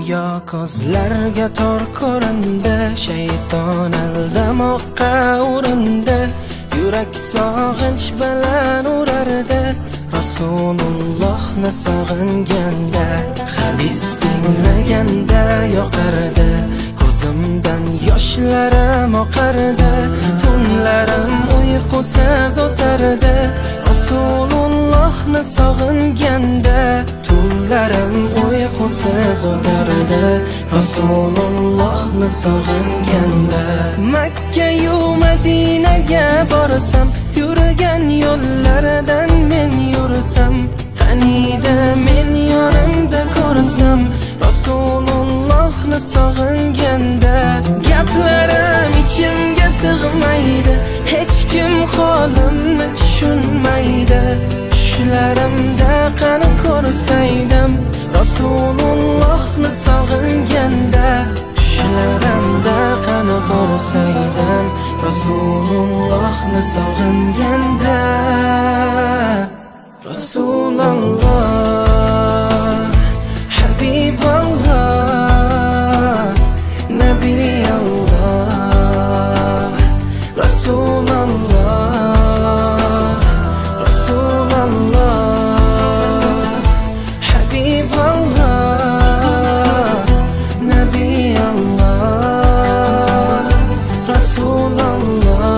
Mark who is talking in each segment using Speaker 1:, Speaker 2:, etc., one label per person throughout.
Speaker 1: Dunyo ko'zlarga tor ko'rindi, shayton aldamoqqa urindi. Yurak sog'inch bilan urardi, Rasulullohni sog'inganda. Hadis tinglaganda yoqardi, ko'zimdan yoshlarim oqardi. Tunlarim uyqusiz o'tardi, Rasulullohni sog'inganda. Tunlarim uyqusiz o'tardi, Rasulullohni sog'inganda. Makka-yu Madinaga borsam, yurgan yo'llaridan men yursam, qaniydi men yonimda ko'rsam, Rasulullohni sog'inganda. Gaplarim ichimga sig'maydi, hech kim holimni tushunmaydi. Tushlarimda qani ko'rsaydim, Rasulullohni sog'inganda. Tushlarimda qani ko'rsaydim, Rasulullohni sog'inganda. Rasululloh, Habiballoh, Nabiyalloh. Rasululloh, Rasululloh, Habiballoh, Nabiyalloh. Rasululloh.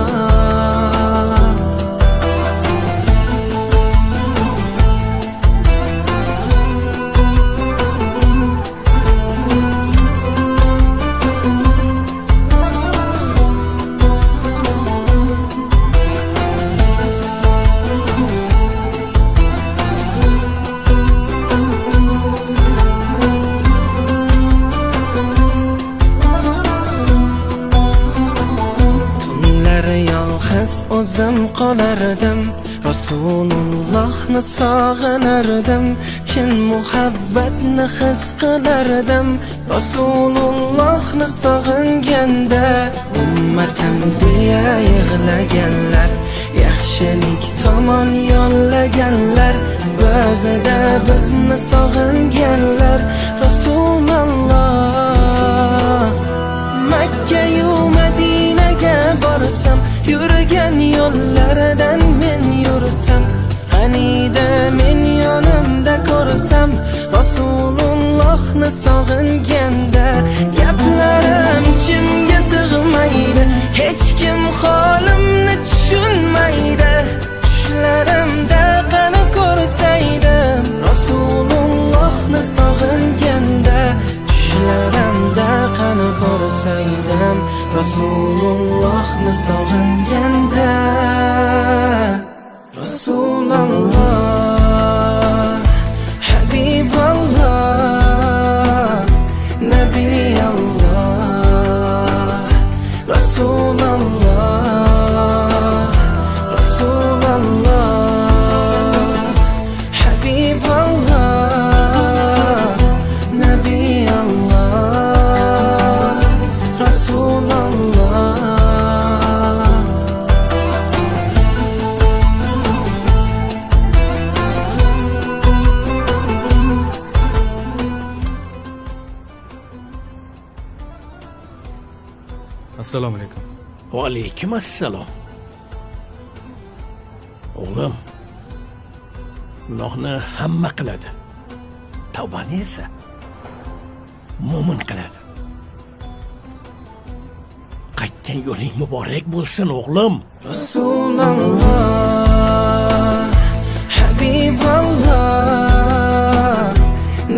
Speaker 1: Yolg'iz o'zim qolardim, Rasulullohni sog'inardim. Chin muhabbatni his qilardim, Rasulullohni sog'inganda. Ummatim deya yig'laganlar, yaxshilik tomon yo'llaganlar, ba'zida bizni sog'inganlar. Rasululloh, Makka-yu Madinaga borsam, yurgan yo'llaridan men yursam, qaniydi men yonimda ko'rsam, Rasulullohni sog'inganda. Gaplarim ichimga sig'maydi, hech kim holimni tushunmaydi. Tushlarimda qani ko'rsaydim, Rasulullohni sog'inganda. Tushlarimda qani ko'rsaydim, Rasulullohni sog'inganda. Rasululloh, Habiballoh, Nabiyalloh. Rasululloh, Rasululloh, Habiballoh, Nabiyalloh. Rasululloh.
Speaker 2: Assalomu alaykum.
Speaker 3: Va alaykum assalom. O'g'lim, gunohni hamma qiladi, tavbani esa mo'min qiladi. Qaytgan yo'ling muborak bo'lsin o'g'lim.
Speaker 1: Rasululloh, Habiballoh,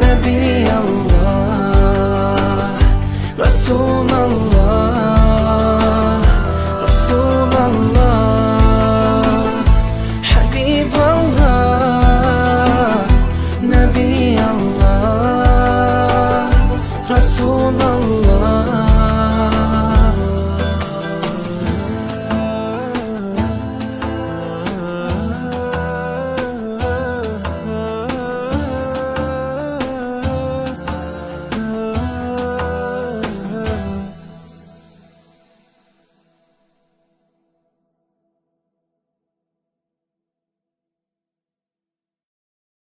Speaker 1: Nabiyalloh. Rasululloh, Rasululloh, Habiballoh, Nabiyalloh. Rasululloh.